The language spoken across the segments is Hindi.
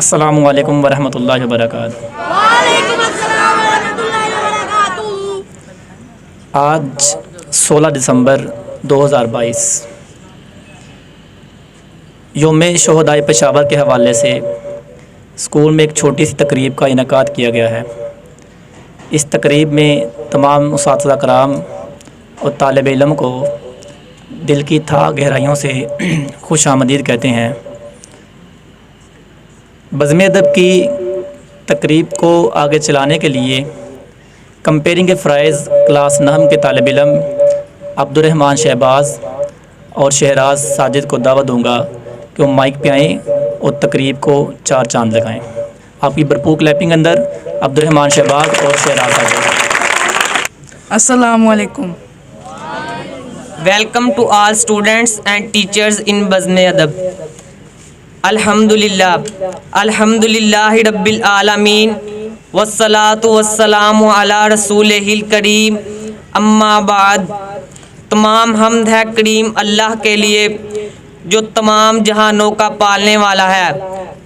अस्सलामु अलैकुम वरहमतुल्लाहि वबरकातुहू। वालेकुम अस्सलाम वरहमतुल्लाहि वबरकातुहू। आज 16 दिसंबर 2022 यौम शोहदाए पेशावर के हवाले से स्कूल में एक छोटी सी तकरीब का इनेकाद किया गया है। इस तकरीब में तमाम उस्ताद कराम और तालिब इल्म को दिल की था गहराइयों से खुश आमदीद कहते हैं। बज़्म अदब की तकरीब को आगे चलाने के लिए कंपेयरिंग फ़्राइज़ क्लास नहम के तालिब इल्म अब्दुर्रहमान शहबाज और शहराज साजिद को दावत दूँगा कि वो माइक पे आएँ और तकरीब को चार चांद लगाएँ। आपकी भरपूर क्लैपिंग अंदर अब्दुर्रहमान शहबाज और शहराज साजिद। अस्सलामु अलैकुम। Welcome to all students and teachers in Bazme Adab. Alhamdulillahi Rabbil Alameen wassalatu wassalamu ala Rasulihil Kareem अम्मा बाद। तमाम हमद है करीम अल्लाह के लिए जो तमाम जहानों का पालने वाला है,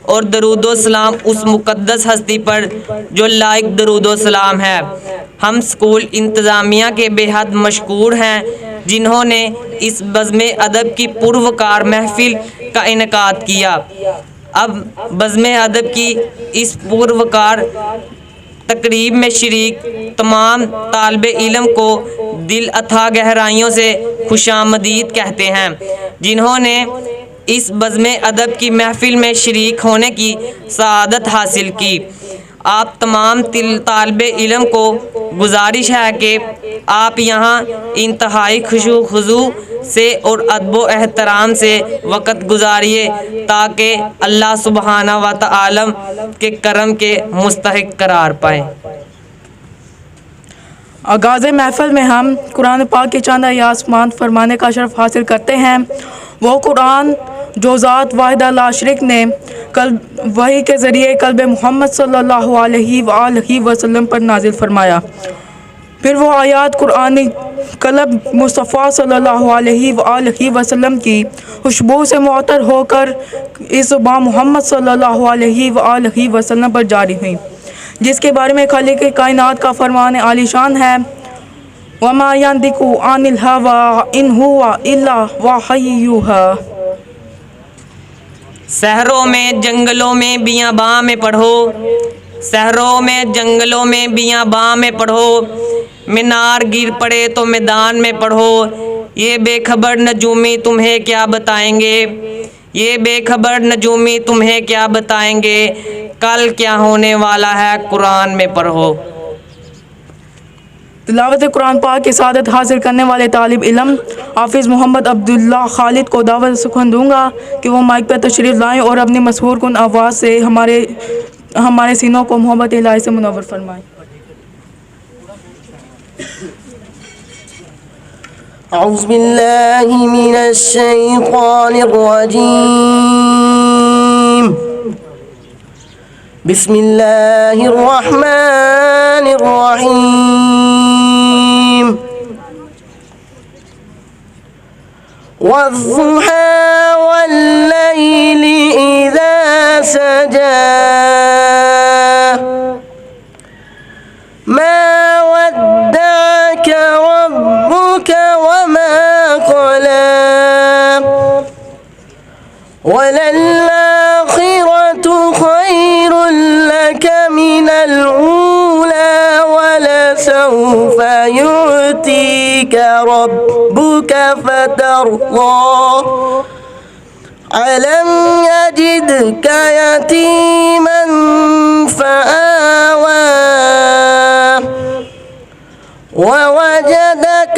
और दरूदो सलाम उस मुक़द्दस हस्ती पर जो लायक दरूदो सलाम है। हम स्कूल इंतज़ामिया के बेहद मशकूर हैं जिन्होंने इस बज़्म अदब की पुरवकार महफिल का इनेकाद किया। अब बज़्म अदब की इस पुरवकार तकरीब में शरीक तमाम तालिबे इल्म को दिल अथा गहराइयों से खुशामदीद कहते हैं, जिन्होंने इस बज़्म अदब की महफिल में शरीक होने की सआदत हासिल की। आप तमाम तालिबे इल्म को गुजारिश है कि आप यहाँ इंतहाई खुशू खुजू से और अदब एहतराम से वक़्त गुजारिए ताकि अल्लाह सुबहाना व तआला के करम के मुस्तहिक करार पाएँ। आगाज़ महफिल में हम कुरान पाक के चंद आयात फरमाने का शर्फ हासिल करते हैं। वो कुरान जो ज़ात वाहिदा ला शरीक ने कल वही के ज़रिए कल्ब मोहम्मद सल्लल्लाहु अलैहि वसल्लम पर नाजिल फरमाया। फिर वो आयात कुरानी कल्ब मुस्तफ़ा सल्लल्लाहु अलैहि वसल्लम की खुशबू से मुअत्तर होकर इस बा मोहम्मद सल्लल्लाहु अलैहि वसल्लम पर जारी हुई, जिसके बारे में खालिक कायनात का फरमान आलीशान है, वमा यंतिकु अनिल हवा इन हुवा इल्ला वहयुहा। शहरों में जंगलों में बियाबां में पढ़ो, शहरों में जंगलों में बियाबां में पढ़ो, मीनार गिर पड़े तो मैदान में पढ़ो। ये बेखबर नजूमी तुम्हें क्या बताएंगे, ये बेखबर नजूमी तुम्हें क्या बताएंगे, कल क्या होने वाला है कुरान में पढ़ो। तिलावत कुरान पाक की सादत हासिल करने वाले तालिब इल्म हाफिज़ मोहम्मद अब्दुल्ला खालिद को दावत सुखन दूंगा कि वो माइक पर तशरीफ़ लाएँ और अपनी मशहूर कुन आवाज़ से हमारे सीनों को मोहब्बत इलाही से मुनव्वर फरमाएँ। औज़ु बिल्लाहि मिनश शैतानिर रजीम। बिस्मिल्लाहिर रहमानिर रहीम। वद्दुहा वल्लैलि इज़ा सजा मा वद्दअक रब्बुक वमा क़ला वलल्आखिरतु खैरुल लक मिनल ऊला वलसौफ युअतीक रब्बुक फतर्दा अलम यजिदक यतीमन फआवा ववजदक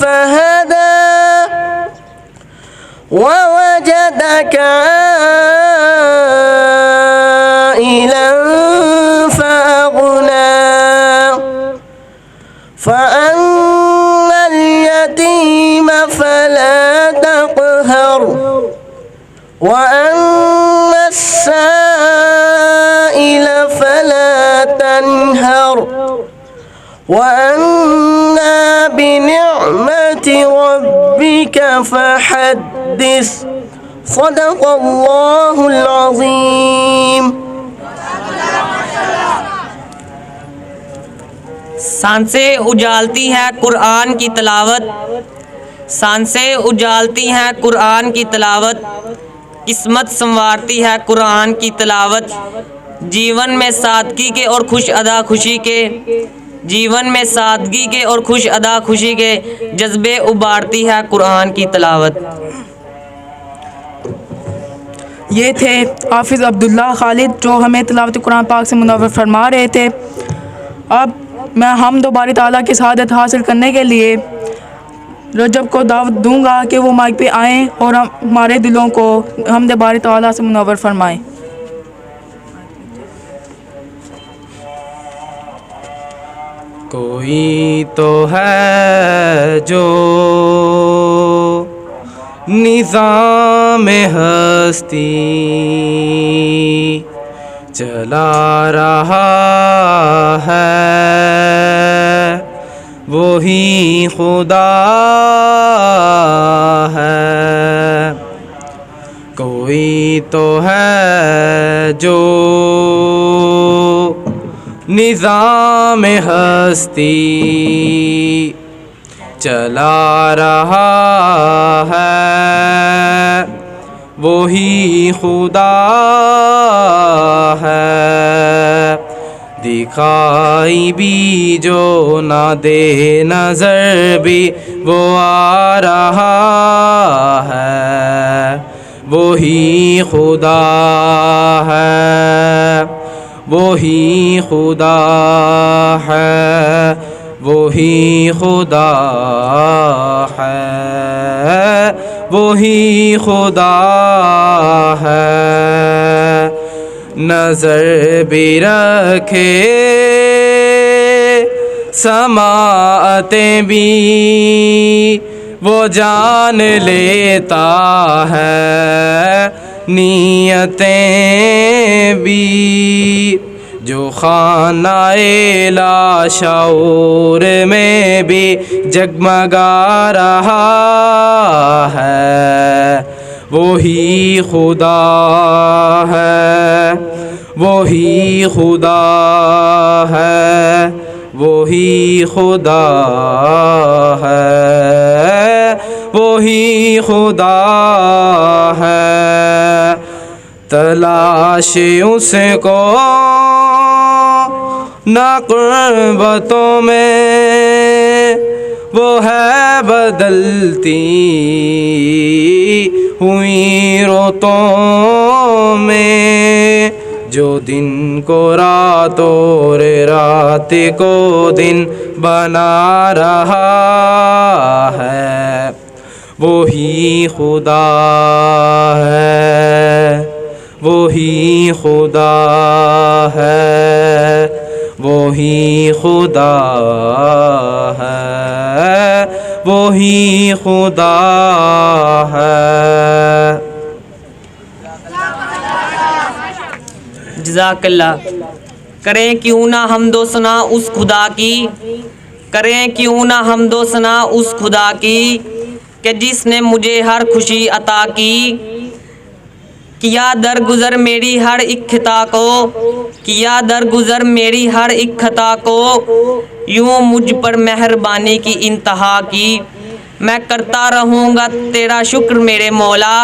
फहदा ववजदक आइलन फअगना फअम्मल यतीम फला तक़हर वअम्मा अस्साइल फला तन्हर वअम्मा बिनिअमति रब्बिक फहद्दिस सदक़ल्लाहुल अज़ीम। सांसें उजालती है कुरान की तलावत, सांसें उजालती हैं कुरान की तलावत, किस्मत संवारती है कुरान की तलावत। जीवन में सादगी के और खुश अदा खुशी के, जीवन में सादगी के और खुश अदा खुशी के जज्बे उबारती है कुरान की तलावत। ये थे हाफिज़ अब्दुल्ला खालिद जो हमें तिलावत कुरान पाक से मुनव्वर फरमा रहे थे। अब मैं हम्द व बारी ताला की शहादत हासिल करने के लिए रजब को दावत दूंगा कि वो माइक पे आएँ और हमारे दिलों को हम्द बारी ताला से मुनव्वर फरमाएँ। कोई तो है जो निज़ाम हस्ती चला रहा है, वही खुदा है। कोई तो है जो निज़ाम हस्ती चला रहा है, वही खुदा है। दिखाई भी जो ना दे नज़र भी वो आ रहा है, वही खुदा है, वही खुदा है, वही खुदा है, वही खुदा है। नज़र भी रखे समाअतें भी वो जान लेता है, नीयतें भी जो खानाए लाशऊर में भी जगमगा रहा है, वही खुदा है, वही खुदा है, वही खुदा है, वही खुदा है। तलाश उसको नक़बतों में, वो है बदलती हुई रुतों में, जो दिन को रात और रात को दिन बना रहा है, वही खुदा है, वही खुदा है, वही खुदा है, वही खुदा है। जज़ाकल्लाह। करें क्यों ना हमदो सना उस खुदा की, करें क्यों ना हमदो सना उस खुदा की कि जिसने मुझे हर खुशी अता की। किया दरगुज़र मेरी हर एक खता को, किया दरगुज़र मेरी हर एक खता को, यूँ मुझ पर मेहरबानी की इंतहा की। मैं करता रहूँगा तेरा शुक्र मेरे मौला,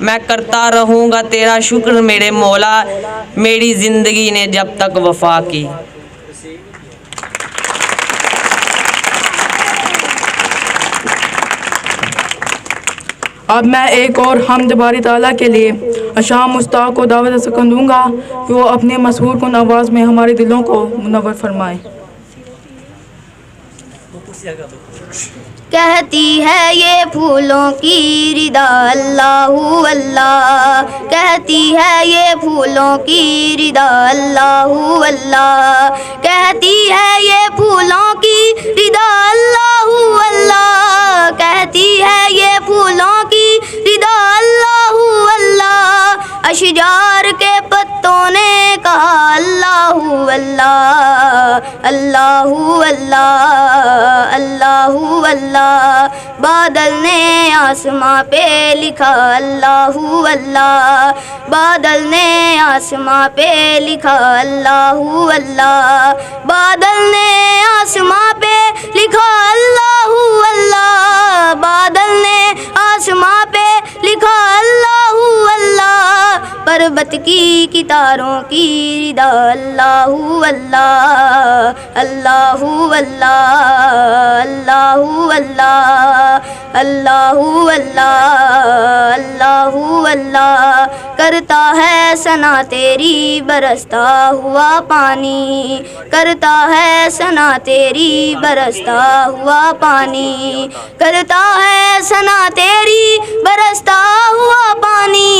मैं करता रहूँगा तेरा शुक्र मेरे मौला, मेरी ज़िंदगी ने जब तक वफ़ा की। अब मैं एक और हम्द बारी ताला के लिए अशाम मुश्ताक को दावत सकन दूँगा कि वो अपने मशहूर कुन आवाज़ में हमारे दिलों को मुनव्वर फरमाएँ। कहती है ये फूलों की रिदा अल्लाहु अल्लाह, कहती है ये फूलों की रिदा अल्लाहु अल्लाह, कहती है ये फूलों की रिदा अल्लाहु अल्लाह, कहती है ये फूलों की रिदा अल्लाहु अल्लाह। अशजार के पत्तों ने कहा अल्लाहु अल्लाह अल्लाहु अल्लाह अल्लाहु अल्लाह। बादल ने आसमां पे लिखा अल्लाहु अल्लाह, बादल ने आसमां पे लिखा अल्लाहु अल्लाह, बादल ने आसमां पे लिखा अल्लाहु अल्लाह, बादल ने आसमां पे लिखा अल्लाहु अल्लाह। पर्वत की तारों की रिदा अल्लाहु अल्लाह अल्लाहु अल्लाह अल्लाहु अल्लाह अल्लाहु अल्लाह अल्लाहु अल्लाह। करता है सना तेरी बरसता हुआ पानी, करता है सना तेरी बरसता हुआ पानी, करता है सना तेरी बरसता हुआ पानी,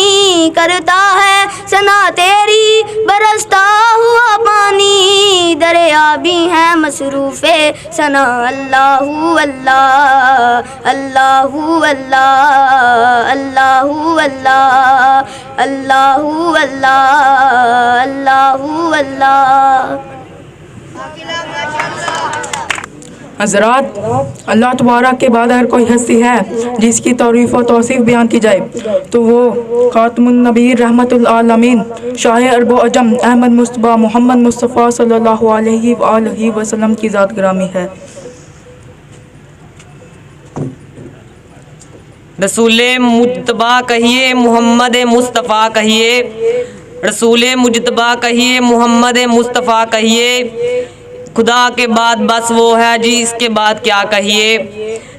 करता है सना तेरी बरसता हुआ पानी। दरिया भी हैं मसरूफ़े सना अल्लाहु अल्लाह अल्लाहु अल्लाह अल्लाहु अल्लाह अल्लाहु अल्लाह अल्लाहु अल्लाह। हज़रात, अल्लाह तबारक के बाद अगर कोई हस्ती है जिसकी तारीफ़ और तौसीफ़ बयान की जाए तो वो खातमुन नबी रहमतुल आलमीन शाह अरब अजम अहमद मुस्तफ़ा मोहम्मद मुस्तफ़ा सल्लल्लाहु अलैहि वसल्लम की ज़ात ग्रामी है। रसूल मुज्तबा कहिए, मोहम्मद मुस्तफ़ा कहिए, रसूल मुज्तबा कहिए, मोहम्मद मुस्तफ़ा कहिए। खुदा के बाद बस वो है जी, इसके बाद क्या कहिए।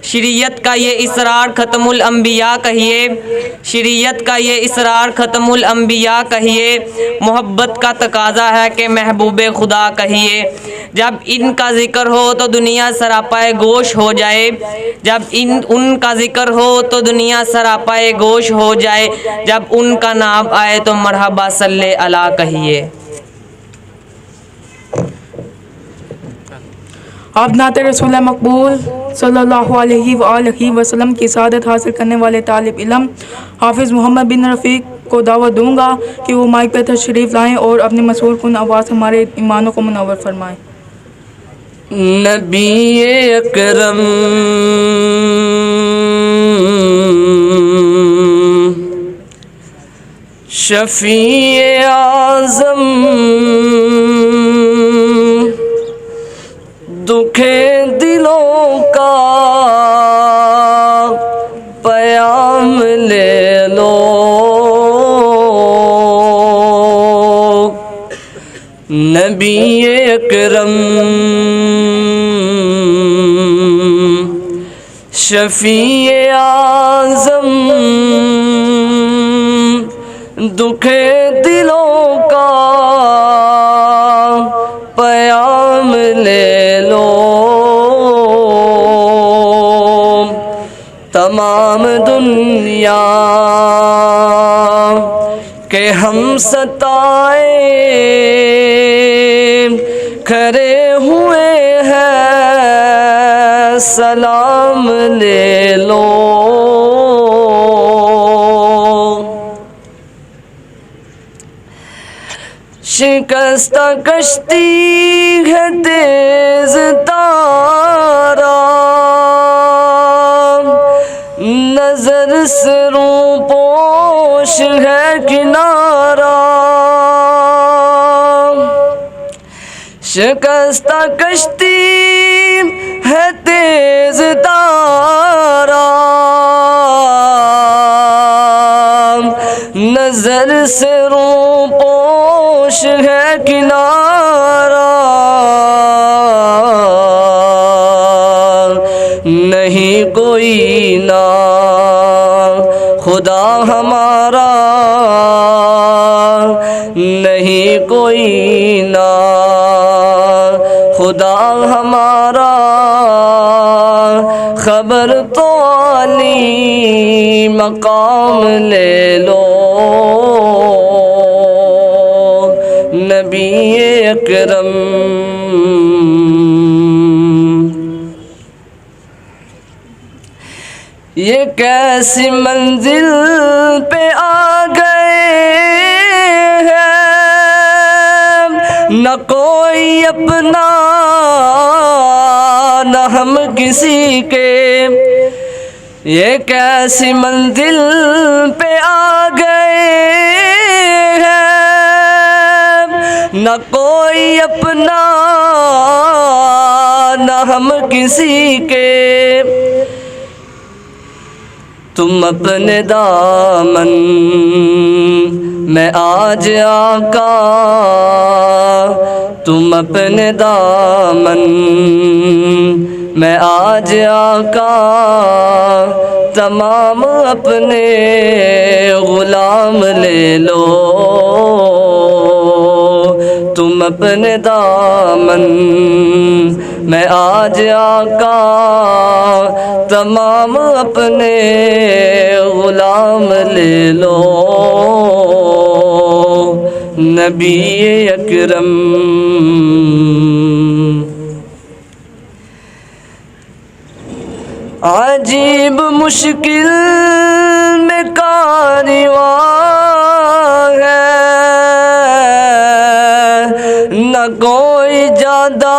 शरीयत का ये इसरार ख़त्मुल अंबिया कहिए, शरीयत का ये इसरार ख़त्मुल अंबिया कहिए। मोहब्बत का तकाज़ा है कि महबूबे खुदा कहिए। जब इनका ज़िक्र हो तो दुनिया सरापाए गोश हो जाए, जब उनका ज़िक्र हो तो दुनिया सरापाए गोश हो जाए। जब उनका नाम आए तो मरहबा सल्ले अला कहिए। आप नाते रसूल मकबूल सल्लल्लाहु अलैहि वसल्लम की सादत हासिल करने वाले तालिब इल्म हाफिज़ मोहम्मद बिन रफ़ीक को दावत दूंगा कि वो माइक पे तशरीफ़ लाएं और अपनी मशहूर कुन आवाज़ हमारे ईमानों को मुनव्वर फरमाएं। नबी अकरम शफ़ी आज़म दुखे दिलों का पयाम ले लो। नबी अकरम शफ़ी आज़म दुखे दिलों का पयाम ले लो। तमाम दुनिया के हम सताए खरे हुए हैं, सलाम ले लो। शिकस्ता कश्ती है तेज तारा, नजर से रूपोश है किनारा। शिकस्ता कश्ती है तेज तारा, नजर से रूपोश है किनारा। नहीं कोई ना खुदा हमारा, नहीं कोई ना खुदा हमारा। खबर तो आली मकाम ले लो। नबी अकरम ये कैसी मंजिल पे आ गए हैं, न कोई अपना न हम किसी के, ये कैसी मंजिल पे आ गए हैं। न कोई अपना न हम किसी के, तुम अपने दामन में आज आका, तुम अपने दामन में आज आका, तमाम अपने गुलाम ले लो। तुम अपने दामन में आज आका, तमाम अपने गुलाम ले लो। नबी अकरम अजीब मुश्किल में कारवां है, न कोई ज्यादा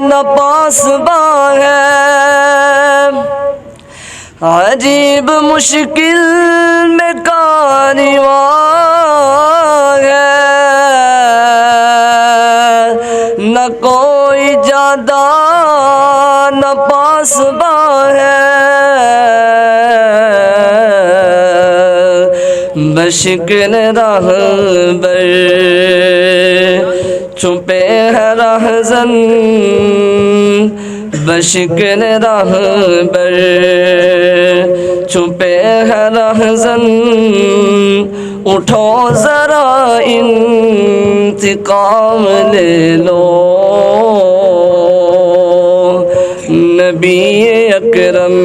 न पासबा है। अजीब मुश्किल में कारवां है, न कोई ज्यादा न पासबा है। बशिकन रहबर छुपे है रहज़न, बशिकन रहबर छुपे है रहज़न। उठो ज़रा इंतिकाम ले लो। नबी अकरम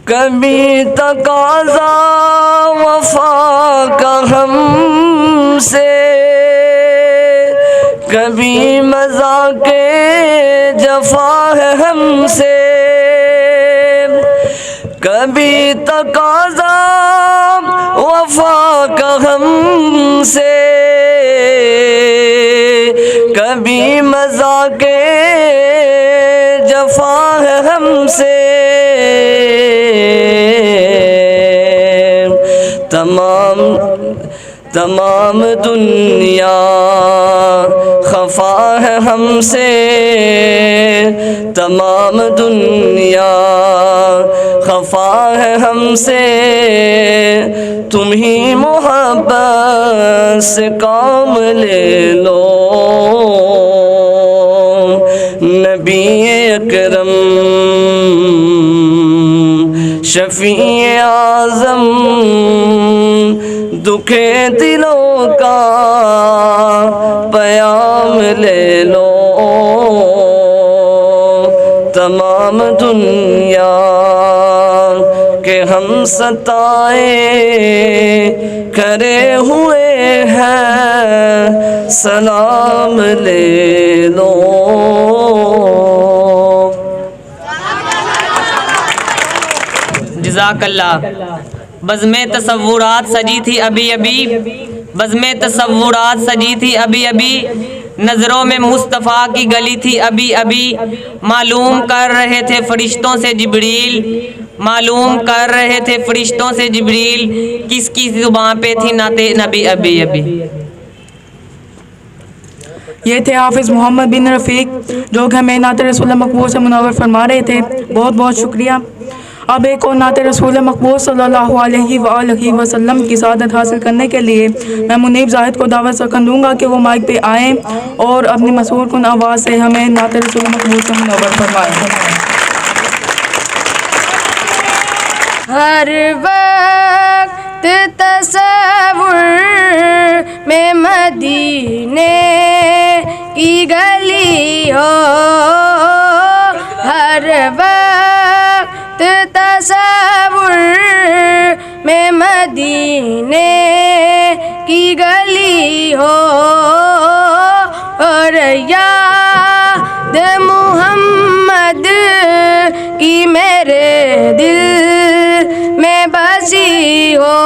कभी तकाज़ा वफ़ा का हमसे, कभी मज़ाक़े जफ़ा है हमसे। कभी तकाज़ा वफ़ा का हमसे, कभी मज़ाक़े जफ़ा है हमसे। तमाम दुनिया खफा है हमसे, तमाम दुनिया खफा है हमसे। तुम ही मोहब्बत से काम ले लो। नबी अकरम शफ़ी आज़म दुखे दिलों का पयाम ले लो। तमाम दुनिया के हम सताए करे हुए हैं, सलाम ले लो। जज़ाकल्लाह। बज़्मे तसव्वुरात सजी थी अभी अभी, बज़्मे तसव्वुरात सजी थी अभी अभी। नज़रों में मुस्तफ़ा की गली थी अभी अभी। मालूम कर रहे थे फरिश्तों से जिब्रील, मालूम कर रहे थे फरिश्तों से जिब्रील, किसकी ज़ुबान पे थी नाते नबी अभी अभी। ये थे हाफिज़ मोहम्मद बिन रफ़ीक, जो कि हमें नाते रसूल मकबूल से मुनव्वर फरमा रहे थे। बहुत बहुत शुक्रिया। अब एक और नाते रसूल मकबूल सल्लल्लाहु अलैहि वसल्लम की सादत हासिल करने के लिए मैं मुनीब जाहिद को दावत सकन दूँगा कि वो माइक पे आएँ और अपनी मशहूर कुन आवाज़ से हमें नाते रसूल मकबूल से मुनव्वर फरमाएँ। हर वक्त तसव्वुर में मदीने की गली हो, हर वक्त तसव्वुर में मदीने की गली हो। और याद मुहम्मद की मेरे दिल में बस बसी हो,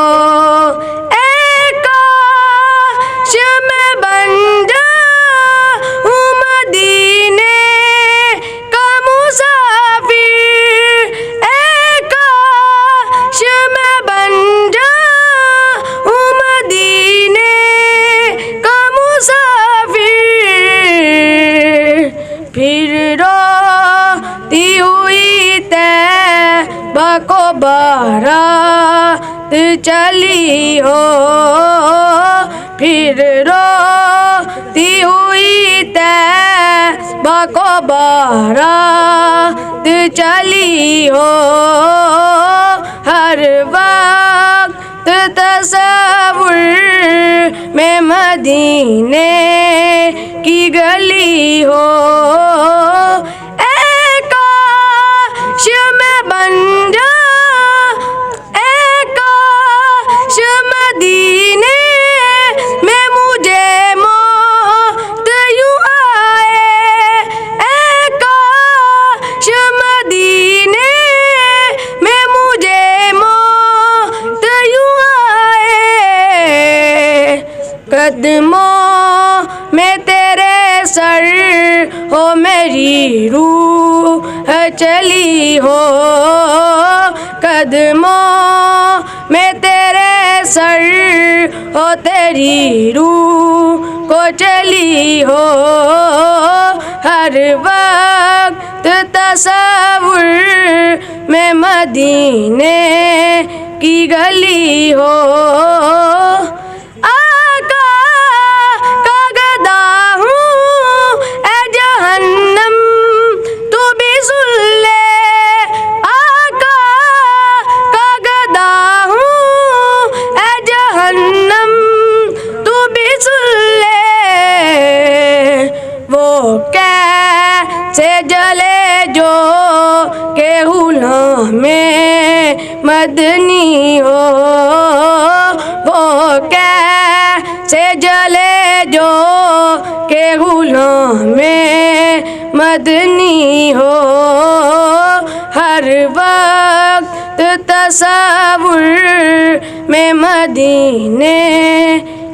ए काश मैं बन जाऊं मदीने का मुसाफिर, ए काश मैं बन जाऊं मदीने का मुसाफिर। फिर रोती हुई तैबा को बारात चली हो, फिर रोती हुई तैबा को बारात चली हो। हर वक्त तसव्वुर में मदीने की गली हो, ए काश मैं बन जाऊं, ए काश मदीने में मुझे मौत यूं आए, ए काश मदीने में मुझे मौत यूं आए। कदमों में तेरे सर हो मेरी रूह चली हो, कदमों में तेरे सर हो तेरी रूह को चली हो। हर वक्त तसव्वुर में मदीने की गली हो। आका का गदा हूँ ए जहन्नम तू भी सुन ले, आका का गदा हूँ ए जहन्नम तू भी सुन ले। वो कैसे जले जो के हुला में मदनी हो, वो कैसे जले जो के हुला में मदनी हो। हर वक्त तसव्वुर में मदीने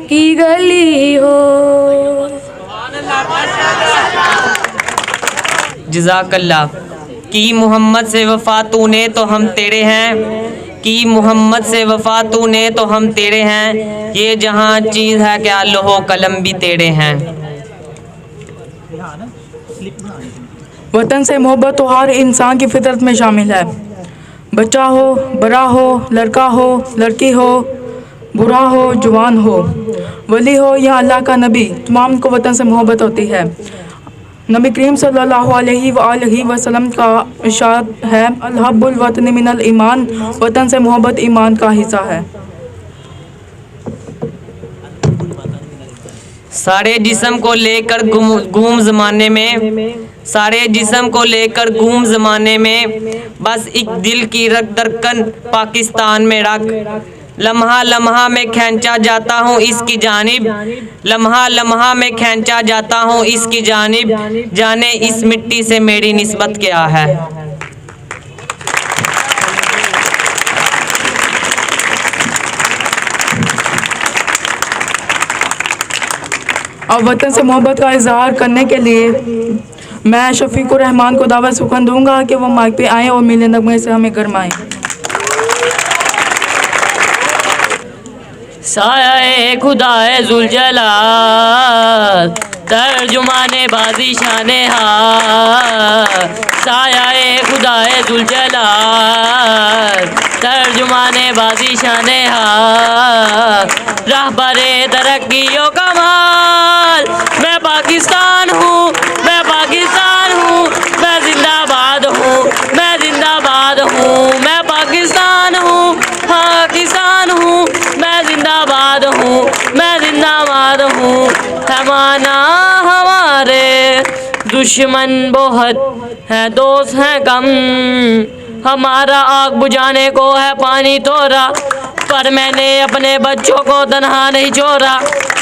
की गली हो। जज़ाकल्लाह। की मोहम्मद से वफ़ा तूने तो हम तेरे हैं, की मोहम्मद से वफ़ा तूने तो हम तेरे हैं, ये जहाँ चीज़ है क्या लोहो कलम भी तेरे हैं। वतन से मोहब्बत तो हर इंसान की फितरत में शामिल है। बच्चा हो, बड़ा हो, लड़का हो, लड़की हो, बुरा हो, जवान हो, वली हो या अल्लाह का नबी, तमाम को वतन से मोहब्बत होती है। नबी करीम सल्लल्लाहु अलैहि वसल्लम का इरशाद है, अल-हब्बुल वतनी मिनल ईमान, वतन से मोहब्बत ईमान का हिस्सा है। सारे जिस्म को लेकर गूम ज़माने में, सारे जिस्म को लेकर गूम ज़माने में, बस एक दिल की रग दरकन पाकिस्तान में रख। लम्हा लम्हा में खींचा जाता हूँ इसकी जानिब, लम्हा लम्हा में खींचा जाता हूँ इसकी जानिब, जाने इस मिट्टी से मेरी निस्बत क्या है। और वतन से मोहब्बत का इजहार करने के लिए मैं शफीकुर रहमान को दावत सुखन दूंगा कि वो माइक पे आएँ और मिले नगमे से हमें गरमाएं। साया खुदाए जुल जलाल, तर्जुमाने बाजी शाने हार। साया खुदाए जुल जलाल, तर्जुमाने बाजी शाने हार। रहबरे तरक्कियों कमाल, मैं पाकिस्तान हूँ, मैं पाकिस्तान हूँ, मैं जिंदाबाद हूँ, मैं जिंदाबाद हूँ, मैं पाकिस्तान हूँ, पाकिस्तान हूँ, मैं जिंदाबाद हूँ, मैं जिंदाबाद हूँ। पैमाना हमारे दुश्मन बहुत हैं, दोस्त हैं कम, हमारा आग बुझाने को है पानी तोड़ा, पर मैंने अपने बच्चों को तन्हा नहीं छोड़ा।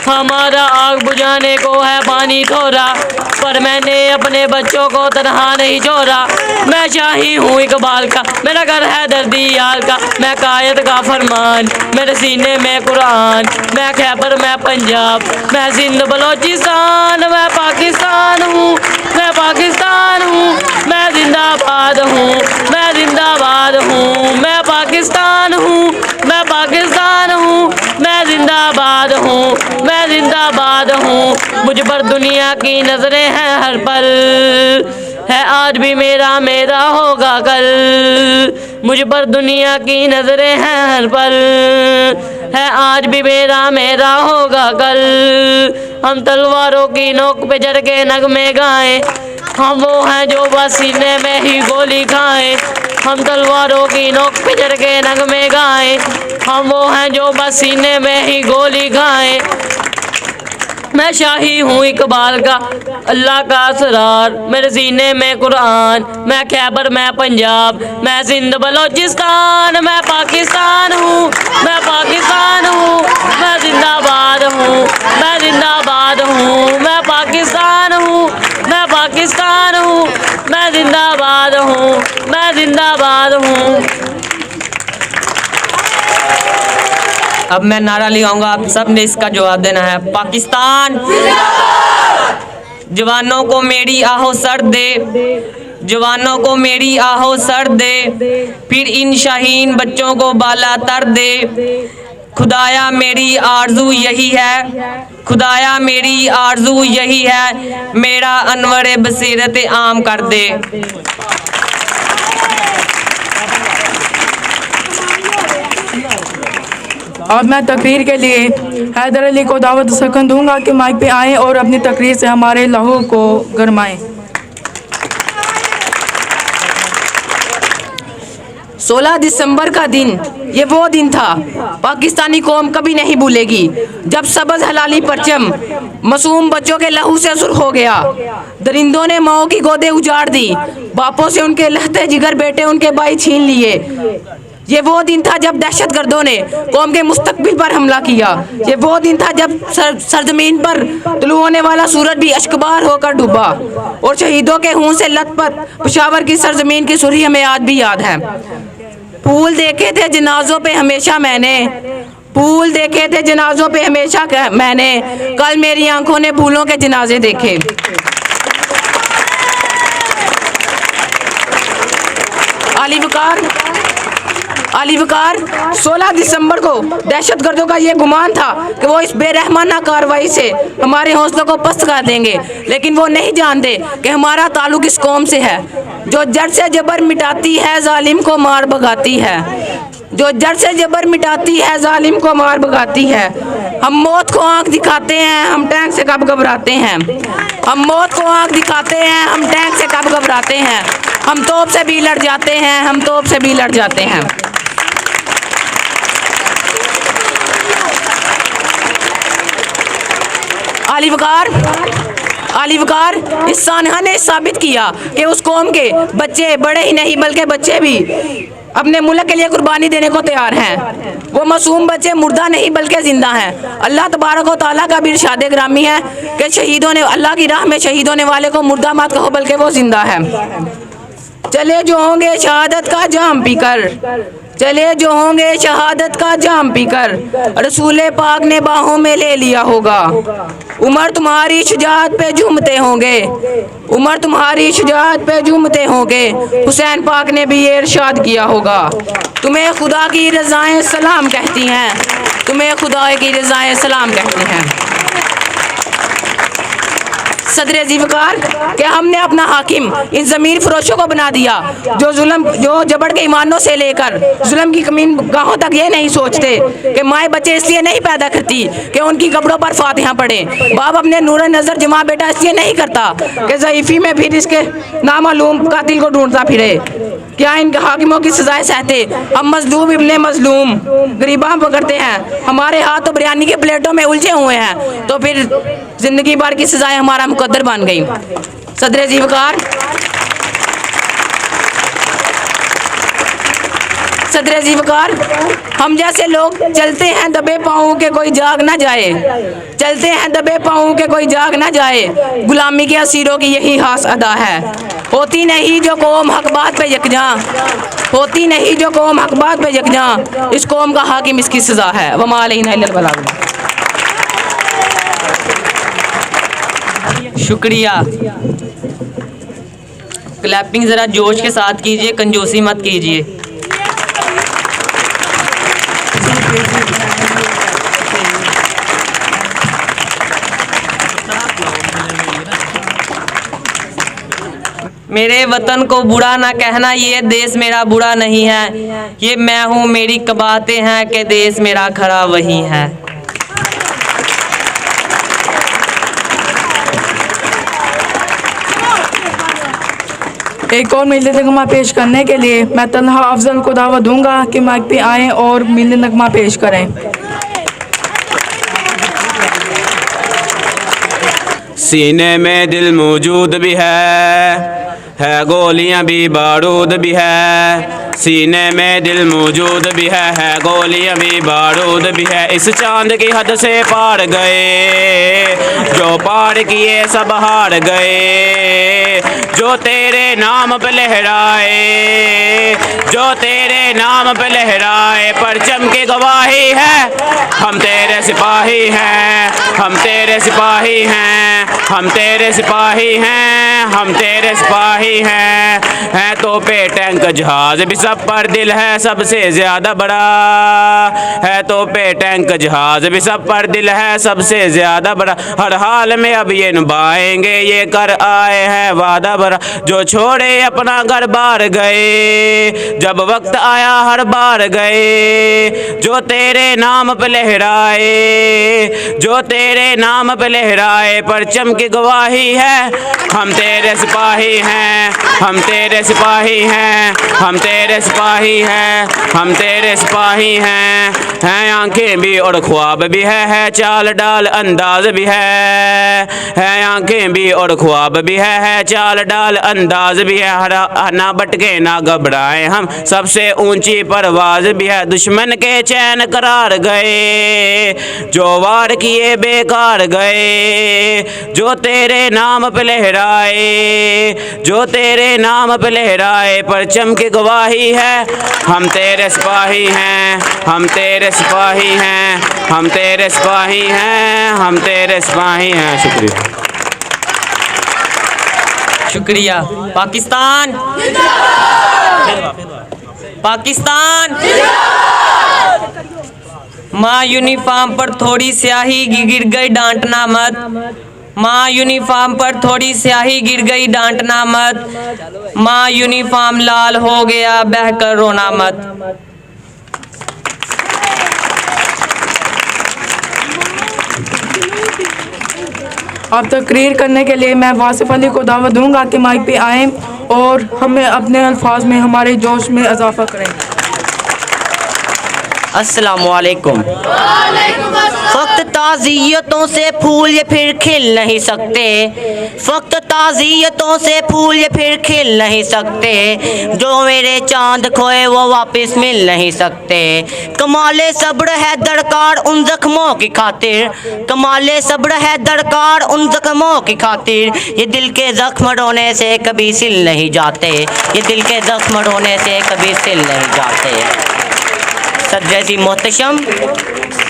हमारा आग बुझाने को है पानी थोड़ा, पर मैंने अपने बच्चों को तनहा नहीं छोड़ा। मैं शाही हूँ इकबाल का, मेरा घर है दर्दी यार का, मैं कायद का फरमान, मेरे सीने में कुरान। मैं खैबर, मैं पंजाब, मैं सिंध बलोचिस्तान, मैं पाकिस्तान हूँ, मैं पाकिस्तान हूँ, मैं जिंदाबाद हूँ, मैं जिंदाबाद हूँ, मैं पाकिस्तान हूँ, मैं पाकिस्तान हूँ, मैं जिंदाबाद हूँ, मैं जिंदाबाद हूँ। मुझ पर दुनिया की नजरें हैं हर पल, है आज भी मेरा मेरा होगा कल। मुझ पर दुनिया की नजरें हैं हर पल, है आज भी मेरा मेरा होगा कल। हम तलवारों की नोक पे जड़ के नगमे गाएं, हम वो हैं जो बस सीने में ही गोली खाएं। हम तलवारों की नोक पे जड़ के नगमे गाएं, हम वो हैं जो बस सीने में ही गोली खाएं। मैं शाही हूँ इकबाल का, अल्लाह का असरार, मेरे सीने में कुरान। मैं खैबर, मैं पंजाब, मैं सिंध बलोचिस्तान, मैं पाकिस्तान हूँ, मैं पाकिस्तान हूँ, मैं जिंदाबाद हूँ, मैं जिंदाबाद हूँ, मैं पाकिस्तान हूँ, मैं पाकिस्तान हूँ, मैं जिंदाबाद हूँ, मैं जिंदाबाद हूँ। अब मैं नारा लगाऊंगा, आप सब ने इसका जवाब देना है। पाकिस्तान जवानों को मेरी आहो सर दे, जवानों को मेरी आहो सर दे, फिर इन शाहीन बच्चों को बाला तर दे। खुदाया मेरी आरज़ू यही है, खुदाया मेरी आरज़ू यही है, मेरा अनवर बसीरत आम कर दे। अब मैं तकरीर के लिए हैदर अली को दावत सकन दूंगा कि माइक पे आएँ और अपनी तकरीर से हमारे लहू को गरमाएं। 16 दिसंबर का दिन, ये वो दिन था पाकिस्तानी कौम कभी नहीं भूलेगी, जब सबज हलाली परचम मासूम बच्चों के लहू से सुर्ख हो गया। दरिंदों ने माओ की गोदे उजाड़ दी, बापों से उनके लहते जिगर बेटे उनके भाई छीन लिए। ये वो दिन था जब दहशतगर्दों ने कौम के मुस्तकबिल पर हमला किया। ये वो दिन था जब सरजमीन पर तुलू होने वाला सूरज भी अश्कबार होकर डूबा और शहीदों के खून से लथपथ पेशावर की सरजमीन की सुर्खी हमें आज भी याद है। फूल देखे थे जनाजों पे हमेशा मैंने, फूल देखे थे जनाजों पे हमेशा मैंने, कल मेरी आंखों ने फूलों के जनाजे देखे। अली वकार 16 दिसंबर को दहशतगर्दों का ये गुमान था कि वो इस बेरहमाना कार्रवाई से हमारे हौसलों को पस्त कर देंगे, लेकिन वो नहीं जानते कि हमारा ताल्लुक इस कौम से है जो जड़ से जबर मिटाती है, जालिम को मार भगाती है, जो जड़ से जबर मिटाती है, जालिम को मार भगाती है। हम मौत को आंख दिखाते हैं, हम टैंक से कब घबराते हैं। हम मौत को आंख दिखाते हैं, हम टैंक से कब घबराते हैं। हम तोप से भी लड़ जाते हैं, हम तोप से भी लड़ जाते हैं। अली वकार इस सानहा ने साबित किया कि उस कौम के बच्चे बड़े ही नहीं बल्कि बच्चे भी अपने मुल्क के लिए कुर्बानी देने को तैयार हैं। वो मासूम बच्चे मुर्दा नहीं बल्कि जिंदा हैं। अल्लाह तबारक व तआला का भी इरशाद ग्रामी है कि शहीदों ने अल्लाह की राह में शहीद होने वाले को मुर्दा मत कहो बल्कि वो जिंदा है। चले जो होंगे शहादत का जाम पीकर, चले जो होंगे शहादत का जाम पीकर, रसूले पाक ने बाहों में ले लिया होगा। उमर तुम्हारी शुजाअत पे झूमते होंगे, उमर तुम्हारी शुजाअत पे झूमते होंगे, हुसैन पाक ने भी ये इरशाद किया होगा। तुम्हें खुदा की रज़ाएं सलाम कहती हैं, तुम्हें खुदा की रज़ाएं सलाम कहती हैं। सदर ज़ीवकार कि हमने अपना हाकिम इन ज़मीर फरोशों को बना दिया जो जबड़ के ईमानों से लेकर जुल्म की कमीन गाहों तक ये नहीं सोचते कि माए बच्चे इसलिए नहीं पैदा करती कि उनकी कब्रों पर फातिहा पढ़े। बाप अपने नूर नज़र जमा बेटा इसलिए नहीं करता कि ज़ईफ़ी में फिर इसके नामालूम कातिल को ढूंढता फिरे। क्या इन हाकिमों की सजाएं सहते हम मजलूम इब्ने मजलूम गरीबां पकड़ते हैं, हमारे हाथ तो बिरयानी के प्लेटों में उलझे हुए हैं, तो फिर जिंदगी भर की सजाएं हमारा मुकद्दर बन गई। सदर ज़ीवकार सदर ज़िवकार, हम जैसे लोग चलते हैं दबे पाँव के कोई जाग ना जाए, चलते हैं दबे पाँव के कोई जाग ना जाए, गुलामी के असीरों की यही खास अदा है। होती नहीं जो कौम हक बात पे यकजा, होती नहीं जो कौम हक बात पे यकजा, इस कौम का हाकिम इसकी सज़ा है। वमा अलैना इल्लल बलाग। शुक्रिया। क्लैपिंग ज़रा जोश के साथ कीजिए, कंजूसी मत कीजिए। मेरे वतन को बुरा ना कहना, ये देश मेरा बुरा नहीं है, ये मैं हूँ मेरी कबातें हैं कि देश मेरा खड़ा वही है। एक और मिलत नगमा पेश करने के लिए मैं तन्हा अफजल को दावत दूंगा कि माइक पे आएँ और मिलत नगमा पेश करें। सीने में दिल मौजूद भी है गोलियां भी बारूद भी है। सीने में दिल मौजूद भी है गोलियां भी बारूद भी है। इस चांद की हद से पार गए, जो पार किए सब हार गए। जो तेरे नाम पे लहराए, जो तेरे नाम पे लहराए, परचम की गवाही है। हम तेरे सिपाही हैं, हम तेरे सिपाही हैं, हम तेरे सिपाही हैं, हम तेरे सिपाही हैं तो पे टैंक जहाज भी सब पर दिल है सबसे ज्यादा बड़ा है। तो पे टैंक जहाज भी सब पर दिल है सबसे ज्यादा बड़ा। हर हाल में अब ये निभाएंगे, ये कर आए हैं वादा बड़ा। जो छोड़े अपना घर बार गए, जब वक्त आया हर बार गए। जो तेरे नाम पे लहराए, जो तेरे नाम पे लहराए, परचम की गवाही है। हम तेरे सिपाही हैं, हम तेरे सिपाही हैं, हम तेरे सिपाही हैं, हम तेरे सिपाही हैं आंखें भी और ख्वाब भी है चाल डाल अंदाज भी है आंखें भी और ख्वाब भी है चाल डाल अंदाज भी है। ना भटके ना घबराए, हम सबसे ऊंची परवाज भी है। दुश्मन के चैन करार गए, जो वार किए बेकार गए। जो तेरे नाम पे लहराए, जो तेरे नाम पे लहराए, परचम की गवाही है। हम तेरे सिपाही हैं, हम तेरे सिपाही हैं, हम तेरे सिपाही हैं, हम तेरे सिपाही हैं। शुक्रिया। शुक्रिया। पाकिस्तान, पाकिस्तान। माँ यूनिफॉर्म पर थोड़ी स्याही गिर गई, डांटना मत। माँ यूनिफॉर्म पर थोड़ी स्याही गिर गई, डांटना मत। माँ यूनिफॉर्म लाल हो गया, बहकर रोना मत। अब तकरीर करने के लिए मैं वासिफ अली को दावत दूंगा कि माइक पे आएँ और हमें अपने अल्फाज में हमारे जोश में इजाफा करें। अस्सलामुअलैकुम। फक्त ताज़ियतों से फूल ये फिर खिल नहीं सकते, फक्त ताज़ियतों से फूल ये फिर खिल नहीं सकते। जो मेरे चांद खोए वो वापस मिल नहीं सकते। कमाले सब्र है दरकार उन जख्मों की खातिर, कमाले सब्र है दरकार उन जख्मों की खातिर। ये दिल के जख्म रोने से कभी सिल नहीं जाते, ये दिल के जख्म रोने से कभी सिल नहीं जाते। सदर मोहतरम,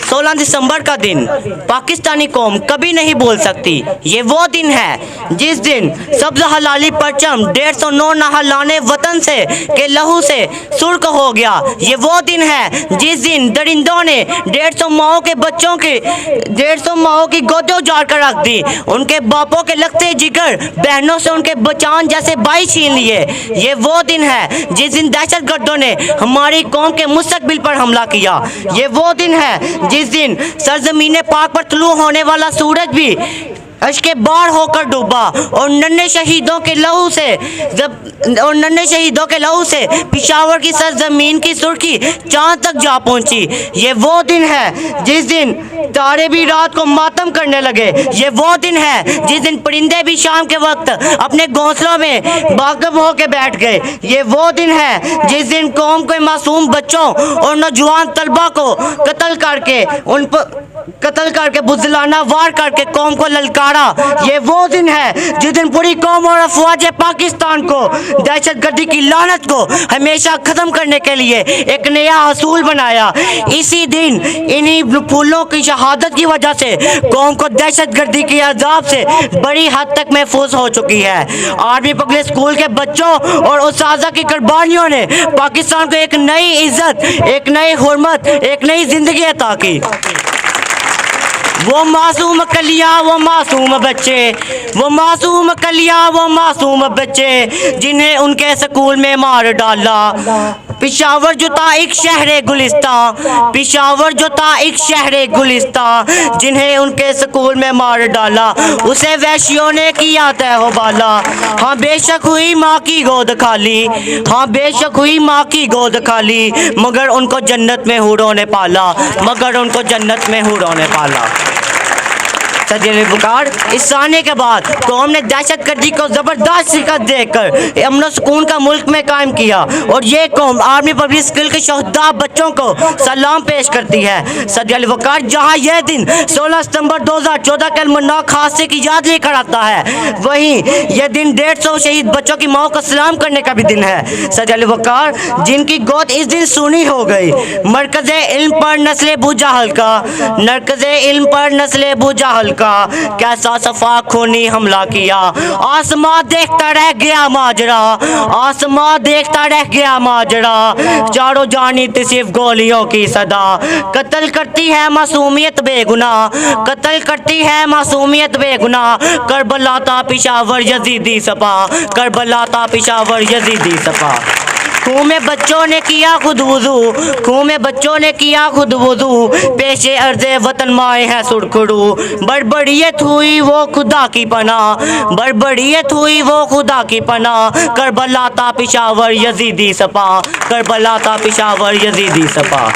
16 दिसंबर का दिन पाकिस्तानी कौम कभी नहीं भूल सकती। ये वो दिन है जिस दिन सब्ज़ हलाली परचम 150 नहलाने वतन से के लहू से सुर्ख हो गया। ये वो दिन है जिस दिन दरिंदों ने 150 माओं के बच्चों के 150 माओं की गोदों उजाड़ कर रख दी। उनके बापों के लगते जिगर बहनों से उनके बचान जैसे भाई छीन लिए। ये वो दिन है जिस दिन दहशत गर्दों ने हमारी कौम के मुस्तकबिल पर हमला किया। ये वो दिन है जिस दिन सरजमीन पाक पर तुलू होने वाला सूरज भी अश्के बाढ़ होकर डूबा और नन्हे शहीदों के लहू से पिशावर की सरजमीन की सुर्खी चांद तक जा पहुंची। ये वो दिन है जिस दिन तारे भी रात को मातम करने लगे। ये वो दिन है जिस दिन परिंदे भी शाम के वक्त अपने घोंसलों में बागब होकर बैठ गए। ये वो दिन है जिस दिन कौम के मासूम बच्चों और नौजवान तलबा को कत्ल करके बुज़दिलाना वार करके कौम को ललकारा। ये वो दिन है जिस दिन पूरी कौम और अफवाज पाकिस्तान को दहशतगर्दी की लानत को हमेशा ख़त्म करने के लिए एक नया असूल बनाया। इसी दिन इन्हीं फूलों की शहादत की वजह से कौम को दहशतगर्दी के अजाब से बड़ी हद तक महफूज हो चुकी है। आर्मी पब्लिक स्कूल के बच्चों और उस्ताज़ा की कुर्बानियों ने पाकिस्तान को एक नई इज्जत, एक नई हुर्मत, एक नई जिंदगी अता की। वो मासूम कलियां, वो मासूम बच्चे, वो मासूम कलियां, वो मासूम बच्चे जिन्हें उनके स्कूल में मार डाला। पिशावर जो था एक शहर गुलिस्तां, पिशावर जो था एक शहर गुलिस्तां जिन्हें उनके स्कूल में मार डाला। उसे वैश्यों ने किया तय हो बाला। हाँ बेशक हुई माँ की गोद खाली, हाँ बेशक हुई माँ की गोद खाली, मगर उनको जन्नत में हूरों ने पाला, मगर उनको जन्नत में हूरों ने पाला। सदील बुकार इस आने के बाद कौम ने दहशतगर्दी को ज़बरदस्त शिकस्त देकर अमन सुकून का मुल्क में कायम किया और ये कौम आर्मी पब्लिक स्कूल के शहीदा बच्चों को सलाम पेश करती है। सदील बुकार जहाँ यह दिन 16 सितंबर 2014 के अलमनाक हादसे की याद लेकर आता है, वहीं यह दिन 150 शहीद बच्चों की माओ को सलाम करने का भी दिन है। सदील बुकार जिनकी गोद इस दिन सुनी हो गई। मरकज़े इल्म पर नस्ल बूझा हल्का, मरकज़े इल्म पर नस्ल बूझा हल्का, कैसा सफा खूनी हमला किया। आसमां देखता रह गया माजरा, आसमां देखता रह गया माजरा, चारों जानी थी सिर्फ गोलियों की सदा। कत्ल करती है मासूमियत बेगुनाह, कत्ल करती है मासूमियत बेगुनाह, करबला था पिशावर यजीदी सपा, करबला था पिशावर यजीदी सपा। खून में बच्चों ने किया खुद वुज़ू, खून में बच्चों ने किया खुद वुज़ू, पेशे अर्ज़े वतन माए है सुरखड़ू। बड़बड़ियत हुई वो खुदा की पनाह, बड़बड़ियत हुई वो खुदा की पनाह, करबला था पिशावर यजीदी सपा, करबला था पिशावर यजीदी सपा।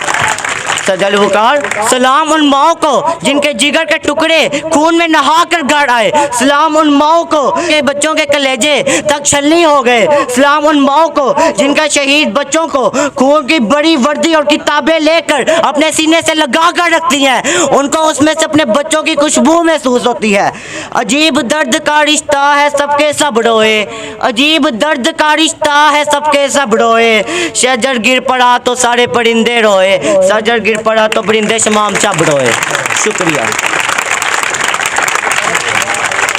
सदील बुकार सलाम उन माओ को जिनके जिगर के टुकड़े खून में नहा कर गड़ आए, सलाम उन माओ को के बच्चों के कलेजे तक छलनी हो गए, सलाम उन माओ को जिनका शहीद बच्चों को खून की बड़ी वर्दी और किताबें लेकर अपने सीने से लगा कर रखती हैं, उनको उसमें से अपने बच्चों की खुशबू महसूस होती है। अजीब दर्द का रिश्ता है सबके सब रोए, अजीब दर्द का रिश्ता है सबके सब रोए, शजर गिर पड़ा तो सारे परिंदे रोए, शजर गिर पड़ा तो परिंदे शमाम सब रोए। शुक्रिया,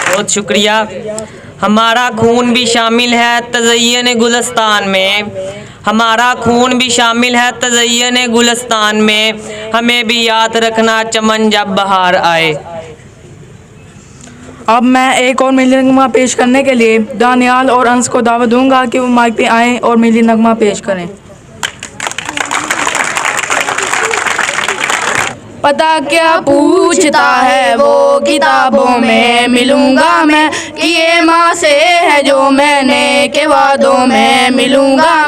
बहुत शुक्रिया। हमारा खून भी शामिल है तज़य्युन गुलिस्तान में, हमारा खून भी शामिल है तज़य्युन गुलिस्तान में, हमें भी याद रखना चमन जब बहार आए। अब मैं एक और मिली नगमा पेश करने के लिए दानियाल और अंस को दावत दूंगा कि वो माइक पे आएँ और मिली नगमा पेश करें। पता क्या पूछता है वो किताबों में मिलूंगा मैं, कि ये माँ से है जो मैंने के वादों में मिलूंगा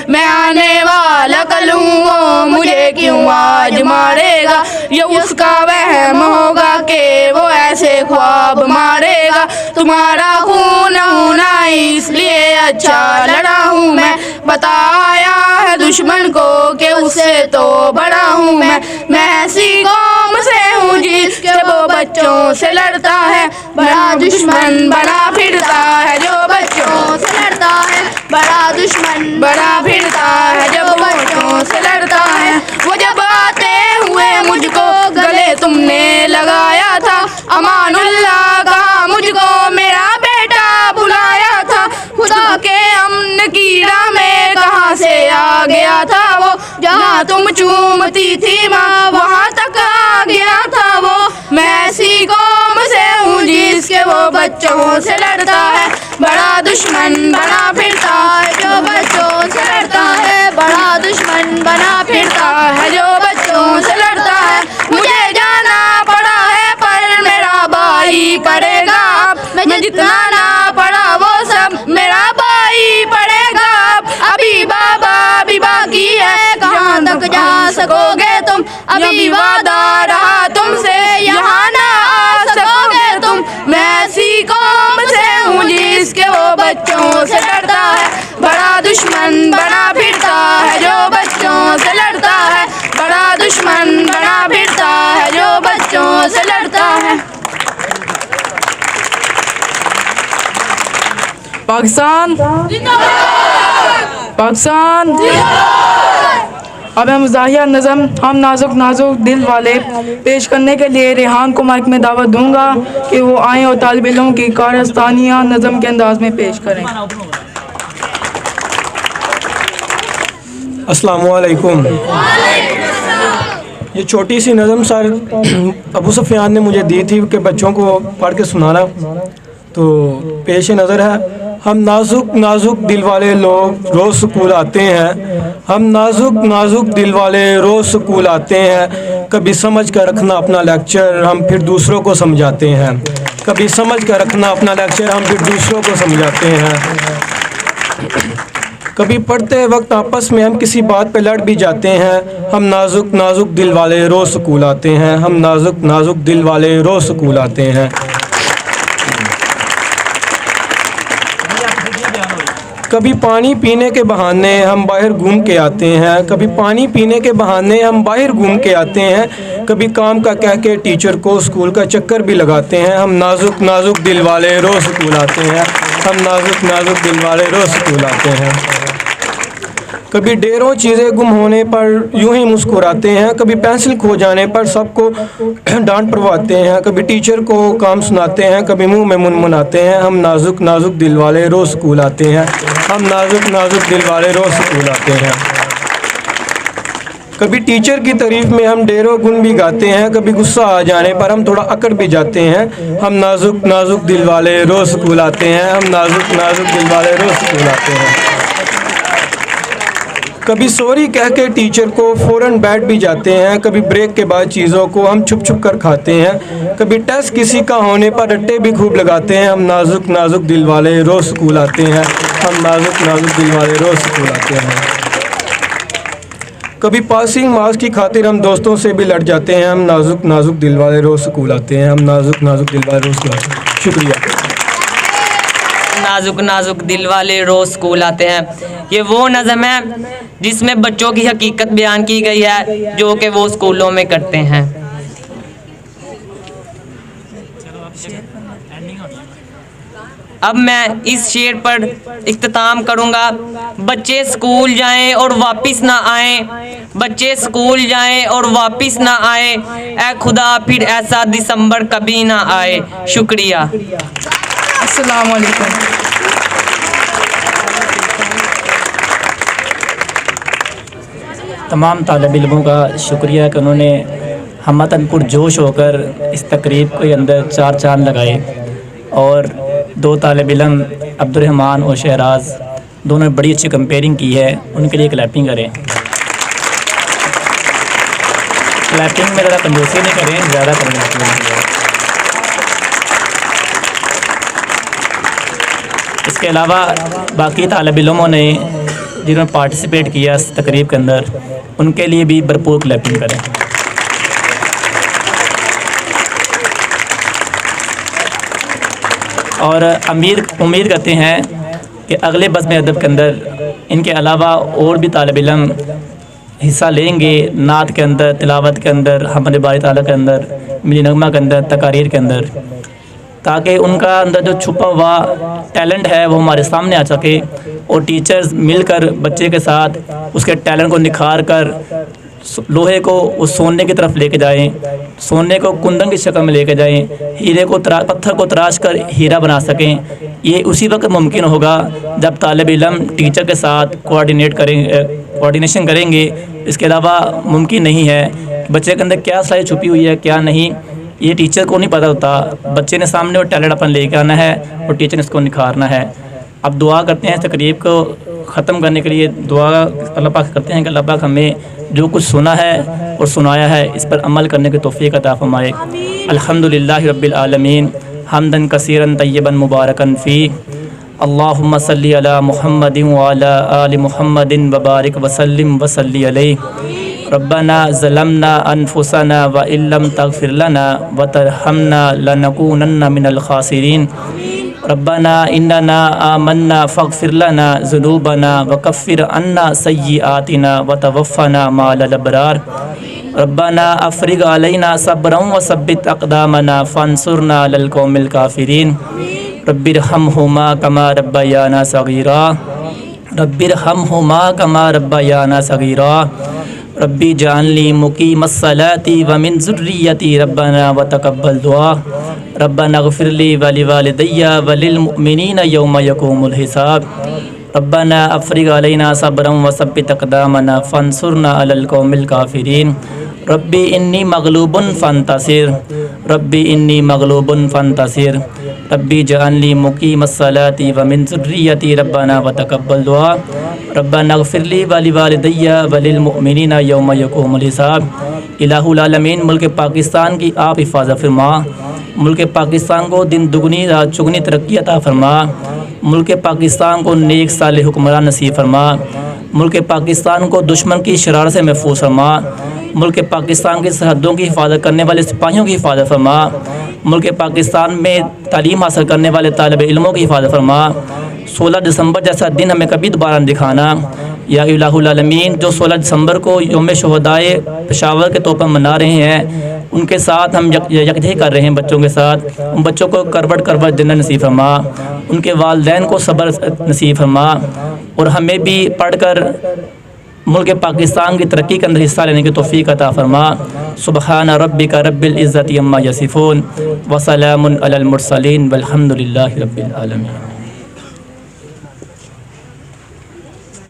मैं आने वाला कल हूँ वो मुझे क्यों आज मारेगा, ये उसका वहम होगा कि वो ऐसे ख्वाब मारेगा। तुम्हारा खून होना इसलिए अच्छा लड़ा हूँ मैं, बताया है दुश्मन को कि उससे तो बड़ा हूँ मैं ऐसी कौम से हूँ जिसके वो बच्चों से लड़ता है, बड़ा दुश्मन बड़ा फिरता है जो बच्चों से लड़ता है, बड़ा दुश्मन बड़ा फिरता है जो बच्चों से लड़ता है। वो जब आते हुए मुझको गले तुमने लगाया था, अमानुल्लाह कहा मुझको मेरा बेटा बुलाया था, खुदा के अमन की राह में कहाँ से आ गया था वो, जहाँ तुम चूमती थी माँ वहाँ तक आ गया था वो। मैं ऐसी कौम से हूँ जिसके वो बच्चों से लड़ता है, बड़ा दुश्मन बना फिरता है जो बच्चों से लड़ता है, बड़ा दुश्मन बना फिरता है जो बच्चों से लड़ता है। मुझे जाना पड़ा है पर मेरा भाई पड़ेगा, मैं जितना ना पड़ा वो सब मेरा भाई पड़ेगा। अभी बाबा भी बाकी है, कहाँ तक जा सकोगे तुम, अभी वादा रहा तुमसे दुश्मन बना फिरता है जो बच्चों से लड़ता है, बड़ा दुश्मन बना फिरता है जो बच्चों से लड़ता है। पाकिस्तान पाकिस्तान। अब हम ज़ाहिया नज़म हम नाजुक नाजुक दिल वाले पेश करने के लिए रेहान को माइक में दावत दूंगा कि वो आएँ और तालिब इल्मों की कारस्तानियाँ नज़म के अंदाज में पेश करें। अस्सलामु अलैकुम। ये छोटी सी नज़म सर अबू सुफियान ने मुझे दी थी कि बच्चों को पढ़ के सुनाना, तो पेश नज़र है। हम नाजुक नाजुक दिल वाले लोग रोज़ स्कूल आते हैं, हम नाजुक नाजुक दिल वाले रोज़ स्कूल आते हैं। कभी समझ कर रखना अपना लेक्चर हम फिर दूसरों को समझाते हैं, कभी समझ कर रखना अपना लेक्चर हम फिर दूसरों को समझाते हैं। कभी पढ़ते वक्त आपस में हम किसी बात पे लड़ भी जाते हैं। हम नाजुक नाजुक दिल वाले रोज़ स्कूल आते हैं, हम नाजुक नाजुक दिल वाले रोज़ स्कूल आते हैं। कभी पानी पीने के बहाने हम बाहर घूम के आते हैं, कभी पानी पीने के बहाने हम बाहर घूम के आते हैं। कभी काम का कह के टीचर को स्कूल का चक्कर भी लगाते हैं। हम नाजुक नाजुक दिल वाले रोज़ स्कूल आते हैं, हम नाजुक नाजुक दिल वाले रोज़ स्कूल आते हैं। कभी ढेरों चीज़ें गुम होने पर यूं ही मुस्कुराते हैं, कभी पेंसिल खो जाने पर सबको डांट पड़वाते हैं, कभी टीचर को काम सुनाते हैं, कभी मुंह में मुनमुनाते हैं। हम नाजुक नाजुक दिल वाले रोज़ स्कूल आते हैं, हम नाजुक नाजुक दिल वाले रोज़ स्कूल आते हैं। कभी टीचर की तारीफ में हम ढेरों गुण भी गाते हैं, कभी गुस्सा आ जाने पर हम थोड़ा अकड़ भी जाते हैं। हम नाजुक नाजुक दिल वाले रोज़ स्कूल आते हैं, हम नाजुक नाजुक दिल वाले रोज़ स्कूल आते हैं। कभी सॉरी कह के टीचर को फ़ौरन बैठ भी जाते हैं, कभी ब्रेक के बाद चीज़ों को हम छुप छुप कर खाते हैं। कभी टेस्ट किसी का होने पर रट्टे भी खूब लगाते हैं। हम नाजुक नाजुक दिल वाले रोज़ स्कूल आते हैं, हम नाजुक नाजुक दिल वाले रोज़ स्कूल आते हैं। कभी पासिंग मार्क्स की खातिर हम दोस्तों से भी लड़ जाते हैं। हम नाजुक नाजुक दिल वाले रोज़ स्कूल आते हैं, हम नाजुक नाजुक दिल वाले रोज़ स्कूल आते हैं। शुक्रिया। नाजुक नाजुक दिल वाले रोज़ स्कूल आते हैं, ये वो नज़म है जिसमें बच्चों की हकीकत बयान की गई है जो कि वो स्कूलों में करते हैं। अब मैं इस शेर पर इख्तिताम करूँगा। बच्चे स्कूल जाएं और वापस ना आएं, बच्चे स्कूल जाएं और वापस ना आए, ऐ खुदा फिर ऐसा दिसंबर कभी ना आए। शुक्रिया। अस्सलाम वालेकुम। तमाम तालिब इल्मों का शुक्रिया कि उन्होंने हमतन पुरजोश होकर इस तकरीब के अंदर चार चांद लगाए। और दो तालिब इल्म अब्दुर्रहमान और शहराज दोनों ने बड़ी अच्छी कंपेयरिंग की है, उनके लिए क्लैपिंग करें। क्लैपिंग में ज़्यादा कंजूसी नहीं करें, ज़्यादा करें। इसके अलावा बाकी तालिब इल्मों ने जिन्होंने पार्टिसिपेट किया इस तकरीब के अंदर, उनके लिए भी भरपूर क्लैपिंग करें। और उम्मीद करते हैं कि अगले बज़्म अदब के अंदर इनके अलावा और भी तालिब इल्म हिस्सा लेंगे, नात के अंदर, तिलावत के अंदर, हमद बारी ताला के अंदर, मिली नगमा के अंदर, तकारीर के अंदर, ताकि उनका अंदर जो छुपा हुआ टैलेंट है वो हमारे सामने आ सके और टीचर्स मिलकर बच्चे के साथ उसके टैलेंट को निखार कर लोहे को उस सोने की तरफ लेके जाएं, सोने को कुंदन की शक्ल में लेके जाएं, हीरे को पत्थर को तराश कर हीरा बना सकें। ये उसी वक्त मुमकिन होगा जब तालिब इल्म टीचर के साथ कोऑर्डिनेशन करेंगे। इसके अलावा मुमकिन नहीं है कि बच्चे के अंदर क्या सलाहियत छुपी हुई है क्या नहीं, ये टीचर को नहीं पता होता। बच्चे ने सामने वो टैलेंट अपन लेके आना है और टीचर ने इसको निखारना है। अब दुआ करते हैं तकरीब को ख़त्म करने के लिए, दुआ अल्लाह पाक करते हैं कि अल्लाह पाक हमें जो कुछ सुना है और सुनाया है इस पर अमल करने की तौफीक अता फरमाए। अल्हम्दुलिल्लाहि रब्बिल आलमीन हम्दन कसीरन तय्यबन मुबारकन फ़ी। अल्लाहुम्मा सल्ली अला मुहम्मदिन व अला आलि मुहम्मदिन व बारिक व सल्लिम व सल्ली अलैहि। रब्बना ज़लमना अनफुसना व इल्लम तग़फिर लना व तरहमना लनकूनन्ना मिनल ख़ासिरीन। रब्बना इन्नना आमन्ना फ़ग़फ़िर लना ज़ुनूबना वकफ़िर अन्ना सय्यिआतिना वतवफ़्फ़ना मअल अबरार। रब्बना अफ़्रिग़ अलैना सब्रन वसब्बित अक़दामना फ़ंसुरना अलल क़ौमिल काफ़िरीन। रब्बिरहमहुमा कमा रब्बयाना सग़ीरा। रब्बिरहमहुमा कमा रब्बयाना सग़ीरा। रब्बी जाअलनी मुक़ीमस्सलाति व मिन ज़ुर्रिय्यती रब्बना व तक़ब्बल दुआ। रब्बना इग़फ़िरली व लिवालिदैया व लिलमुअ्मिनीना यौम यक़ूमुल हिसाब। रब्बना अफ़्रिग़ अलैना सब्रन व सब्बित अक़दामना फ़ंसुरना अलल क़ौमिल काफ़िरीन। रब्बी इन्नी मग़लूबुन फ़ंतसिर। रब्बी इन्नी मग़लूबुन फ़ंतसिर। रब्बी जअलनी मुक़ीमस्सलाति व मिन ज़ुर्रिय्यती रब्बना व तक़ब्बल दुआ। रब्बना इग़फ़िरली व लिवालिदैया व लिलमुअ्मिनीना यौम यक़ूमुल हिसाब। इलाहुल आलमीन मुल्क पाकिस्तान की आप हिफाज़त फरमा। मुल्क पाकिस्तान को दिन दुगनी रात चुगनी तरक्की अता फरमा। मुल्क पाकिस्तान को नेक साले हुक्मरान नसीब फरमा। मुल्क पाकिस्तान को दुश्मन की शरारत से महफूज फरमा। मुल्क पाकिस्तान की सरहदों की हिफाजत करने वाले सिपाहियों की हिफाजत फरमा। मुल्क पाकिस्तान में तालीम हासिल करने वाले तालिब इल्मों की हिफाजत फरमा। 16 दिसंबर जैसा दिन हमें कभी दोबारा न दिखाना। या इलाहुल आलमीन, जो 16 दिसंबर को यौम शुहदाए पेशावर के तौर पर मना रहे हैं, उनके साथ हम यकजही कर रहे हैं बच्चों के साथ। उन बच्चों को करवट करवट जन्नत नसीब फरमा। उनके वालिदैन को सब्र नसीब फरमा। और हमें भी पढ़कर मुल्क पाकिस्तान की तरक्की के अंदर हिस्सा लेने की तौफ़ीक़ अता फरमा। सुबहान रब्बिका रब्बिल इज़्ज़ति अम्मा यसिफ़ून व सलामुन अलल मुरसलीन वल्हम्दुलिल्लाहि रब्बिल आलमीन।